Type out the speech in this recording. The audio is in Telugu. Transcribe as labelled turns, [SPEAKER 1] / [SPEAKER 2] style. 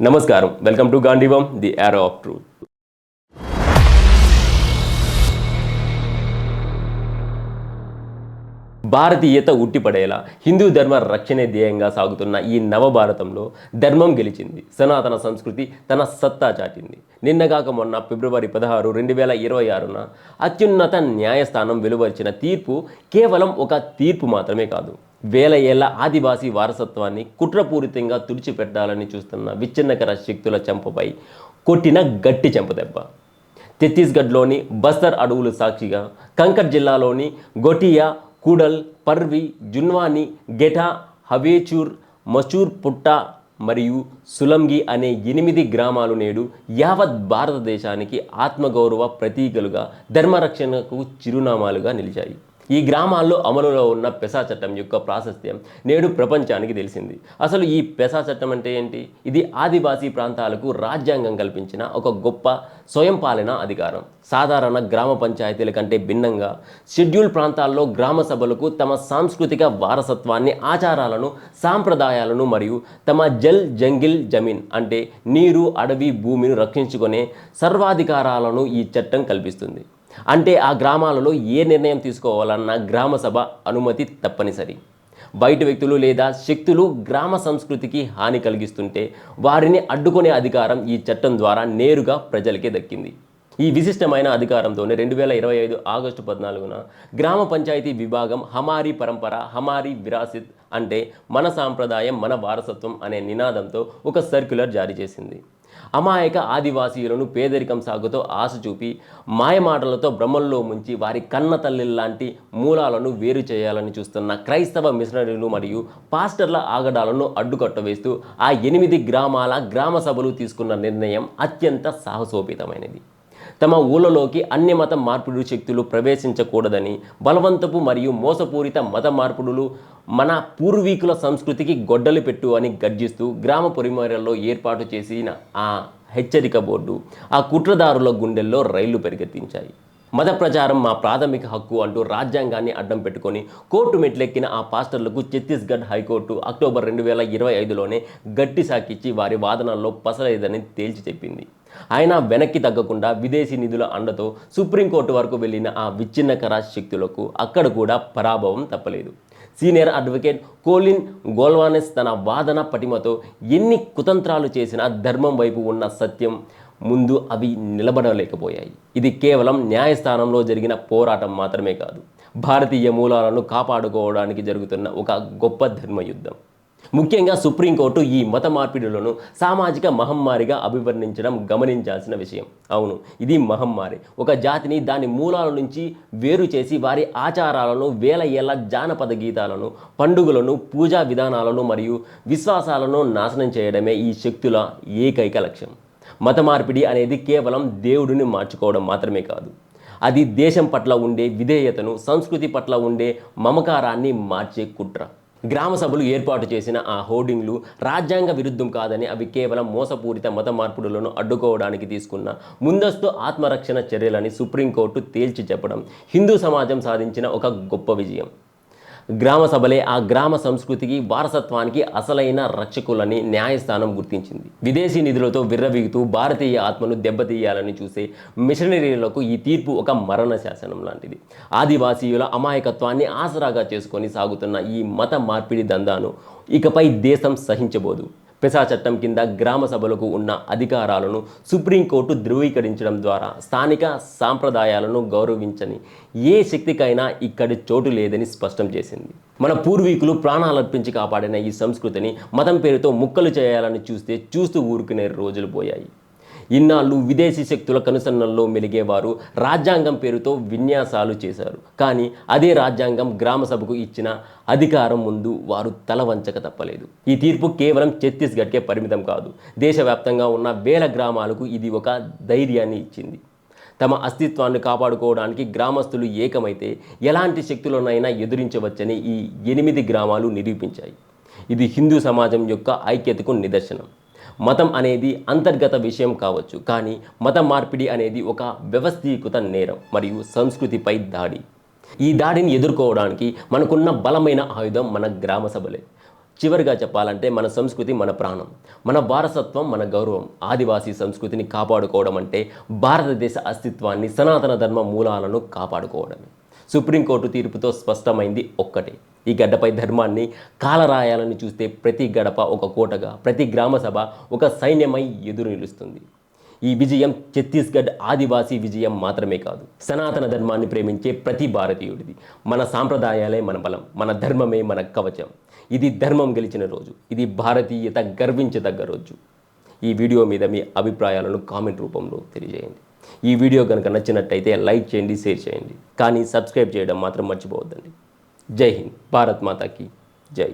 [SPEAKER 1] నమస్కారం, welcome to Gandivam the arrow of truth. భారతీయత ఉట్టిపడేలా హిందూ ధర్మ రక్షణే ధ్యేయంగా సాగుతున్న ఈ నవభారతంలో ధర్మం గెలిచింది. సనాతన సంస్కృతి తన సత్తా చాటింది. నిన్నగాక మొన్న ఫిబ్రవరి 16, 2026న అత్యున్నత న్యాయస్థానం వెలువరిచిన తీర్పు కేవలం ఒక తీర్పు మాత్రమే కాదు, వేల ఏళ్ల ఆదివాసీ వారసత్వాన్ని కుట్రపూరితంగా తుడిచిపెట్టాలని చూస్తున్న విచ్ఛిన్నకర శక్తుల చెంపపై కొట్టిన గట్టి చెంపదెబ్బ. ఛత్తీస్గఢ్లోని బస్తర్ అడవులు సాక్షిగా కంకర్ జిల్లాలోని గోటియా, కూడల్, పర్వి, జున్వాని, గెఠా, హవేచూర్, మచూర్ పుట్ట మరియు సులంగి అనే 8 గ్రామాలు నేడు యావత్ భారతదేశానికి ఆత్మగౌరవ ప్రతీకలుగా ధర్మరక్షణకు చిరునామాలుగా నిలిచాయి. ఈ గ్రామాల్లో అమలులో ఉన్న పెసా చట్టం యొక్క ప్రాశస్త్యం నేడు ప్రపంచానికి తెలిసింది. అసలు ఈ పెసా చట్టం అంటే ఏంటి? ఇది ఆదివాసీ ప్రాంతాలకు రాజ్యాంగం కల్పించిన ఒక గొప్ప స్వయం పాలన అధికారం. సాధారణ గ్రామ పంచాయతీల కంటే భిన్నంగా షెడ్యూల్ ప్రాంతాల్లో గ్రామ సభలకు తమ సాంస్కృతిక వారసత్వాన్ని, ఆచారాలను, సాంప్రదాయాలను మరియు తమ జల్ జంగిల్ జమీన్ అంటే నీరు, అడవి, భూమిని రక్షించుకునే సర్వాధికారాలను ఈ చట్టం కల్పిస్తుంది. అంటే ఆ గ్రామాలలో ఏ నిర్ణయం తీసుకోవాలన్నా గ్రామ సభ అనుమతి తప్పనిసరి. బయట వ్యక్తులు లేదా శక్తులు గ్రామ సంస్కృతికి హాని కలిగిస్తుంటే వారిని అడ్డుకునే అధికారం ఈ చట్టం ద్వారా నేరుగా ప్రజలకే దక్కింది. ఈ విశిష్టమైన అధికారంతోనే 2025 ఆగస్టు 14న గ్రామ పంచాయతీ విభాగం హమారీ పరంపర, హమారీ విరాసిత్ అంటే మన సాంప్రదాయం, మన వారసత్వం అనే నినాదంతో ఒక సర్క్యులర్ జారీ చేసింది. అమాయక ఆదివాసీలను పేదరికం సాగుతో ఆశ చూపి మాయమాటలతో భ్రమల్లో ముంచి వారి కన్న తల్లిలాంటి మూలాలను వేరు చేయాలని చూస్తున్న క్రైస్తవ మిషనరీలు మరియు పాస్టర్ల ఆగడాలను అడ్డుకట్టవేస్తూ ఆ 8 గ్రామాల గ్రామ సభలు తీసుకున్న నిర్ణయం అత్యంత సాహసోపేతమైనది. తమ ఊళ్ళలోకి అన్య మత మార్పిడి శక్తులు ప్రవేశించకూడదని, బలవంతపు మరియు మోసపూరిత మత మార్పుడులు మన పూర్వీకుల సంస్కృతికి గొడ్డలి పెట్టు అని గర్జిస్తూ గ్రామ పొరిమేరల్లో ఏర్పాటు చేసిన ఆ హెచ్చరిక బోర్డు ఆ కుట్రదారుల గుండెల్లో రైళ్లు పరిగెత్తించాయి. మత ప్రచారం మా ప్రాథమిక హక్కు అంటూ రాజ్యాంగాన్ని అడ్డం పెట్టుకొని కోర్టు మెట్లెక్కిన ఆ పాస్టర్లకు ఛత్తీస్గఢ్ హైకోర్టు అక్టోబర్ 2025లోనే గట్టి సాకిచ్చి వారి వాదనల్లో పసలేదని తేల్చి చెప్పింది. అయినా వెనక్కి తగ్గకుండా విదేశీ నిధుల అండతో సుప్రీంకోర్టు వరకు వెళ్ళిన ఆ విచ్ఛిన్నకర శక్తులకు అక్కడ కూడా పరాభవం తప్పలేదు. సీనియర్ అడ్వకేట్ కోలిన్ గోల్వానెస్ తన వాదన పటిమతో ఎన్ని కుతంత్రాలు చేసినా ధర్మం వైపు ఉన్న సత్యం ముందు అవి నిలబడలేకపోయాయి. ఇది కేవలం న్యాయస్థానంలో జరిగిన పోరాటం మాత్రమే కాదు, భారతీయ మూలాలను కాపాడుకోవడానికి జరుగుతున్న ఒక గొప్ప ధర్మయుద్ధం. ముఖ్యంగా సుప్రీంకోర్టు ఈ మత మార్పిడులను సామాజిక మహమ్మారిగా అభివర్ణించడం గమనించాల్సిన విషయం. అవును, ఇది మహమ్మారి. ఒక జాతిని దాని మూలాల నుంచి వేరు చేసి వారి ఆచారాలను, వేల ఏళ్ల జానపద గీతాలను, పండుగలను, పూజా విధానాలను మరియు విశ్వాసాలను నాశనం చేయడమే ఈ శక్తుల ఏకైక లక్ష్యం. మత మార్పిడి అనేది కేవలం దేవుడిని మార్చుకోవడం మాత్రమే కాదు, అది దేశం పట్ల ఉండే విధేయతను, సంస్కృతి పట్ల ఉండే మమకారాన్ని మార్చే కుట్ర. గ్రామ సభలు ఏర్పాటు చేసిన ఆ హోర్డింగ్లు రాజ్యాంగ విరుద్ధం కాదని, అవి కేవలం మోసపూరిత మత మార్పుడులను అడ్డుకోవడానికి తీసుకున్న ముందస్తు ఆత్మరక్షణ చర్యలని సుప్రీంకోర్టు తేల్చి చెప్పడం హిందూ సమాజం సాధించిన ఒక గొప్ప విజయం. గ్రామ సభలే ఆ గ్రామ సంస్కృతికి, వారసత్వానికి అసలైన రక్షకులని న్యాయస్థానం గుర్తించింది. విదేశీ నిధులతో విర్రవీగుతూ భారతీయ ఆత్మను దెబ్బతీయాలని చూసే మిషనరీలకు ఈ తీర్పు ఒక మరణ శాసనం లాంటిది. ఆదివాసీయుల అమాయకత్వాన్ని ఆసరాగా చేసుకొని సాగుతున్న ఈ మత మార్పిడి దందాను ఇకపై దేశం సహించబోదు. పెసా చట్టం కింద గ్రామ సభలకు ఉన్న అధికారాలను సుప్రీంకోర్టు ధృవీకరించడం ద్వారా స్థానిక సాంప్రదాయాలను గౌరవించని ఏ శక్తికైనా ఇక్కడి చోటు లేదని స్పష్టం చేసింది. మన పూర్వీకులు ప్రాణాలర్పించి కాపాడిన ఈ సంస్కృతిని మతం పేరుతో ముక్కలు చేయాలని చూస్తూ ఊరుకునే రోజులు పోయాయి. ఇన్నాళ్ళు విదేశీ శక్తుల కనుసన్నల్లో మెలిగేవారు రాజ్యాంగం పేరుతో విన్యాసాలు చేశారు. కానీ అదే రాజ్యాంగం గ్రామ సభకు ఇచ్చిన అధికారం ముందు వారు తల వంచక తప్పలేదు. ఈ తీర్పు కేవలం ఛత్తీస్గఢ్కే పరిమితం కాదు, దేశవ్యాప్తంగా ఉన్న వేల గ్రామాలకు ఇది ఒక ధైర్యాన్ని ఇచ్చింది. తమ అస్తిత్వాన్ని కాపాడుకోవడానికి గ్రామస్తులు ఏకమైతే ఎలాంటి శక్తులనైనా ఎదురించవచ్చని ఈ 8 గ్రామాలు నిరూపించాయి. ఇది హిందూ సమాజం యొక్క ఐక్యతకు నిదర్శనం. మతం అనేది అంతర్గత విషయం కావచ్చు, కానీ మత మార్పిడి అనేది ఒక వ్యవస్థీకృత నేరం మరియు సంస్కృతిపై దాడి. ఈ దాడిని ఎదుర్కోవడానికి మనకున్న బలమైన ఆయుధం మన గ్రామ సభలే. చివరిగా చెప్పాలంటే మన సంస్కృతి మన ప్రాణం, మన వారసత్వం మన గౌరవం. ఆదివాసీ సంస్కృతిని కాపాడుకోవడం అంటే భారతదేశ అస్తిత్వాన్ని, సనాతన ధర్మ మూలాలను కాపాడుకోవడమే. సుప్రీంకోర్టు తీర్పుతో స్పష్టమైంది ఒక్కటే: ఈ గడ్డపై ధర్మాన్ని కాలరాయాలని చూస్తే ప్రతి గడప ఒక కోటగా, ప్రతి గ్రామసభ ఒక సైన్యమై ఎదురు నిలుస్తుంది. ఈ విజయం ఛత్తీస్గఢ్ ఆదివాసీ విజయం మాత్రమే కాదు, సనాతన ధర్మాన్ని ప్రేమించే ప్రతి భారతీయుడిది. మన సాంప్రదాయాలే మన బలం, మన ధర్మమే మన కవచం. ఇది ధర్మం గెలిచిన రోజు, ఇది భారతీయత గర్వించదగ్గ రోజు. ఈ వీడియో మీద మీ అభిప్రాయాలను కామెంట్ రూపంలో తెలియజేయండి. ఈ వీడియో కనుక నచ్చినట్టయితే లైక్ చేయండి, షేర్ చేయండి. కానీ సబ్స్క్రైబ్ చేయడం మాత్రం మర్చిపోవద్దండి. జై హింద్, భారత్ మాతాకి జై.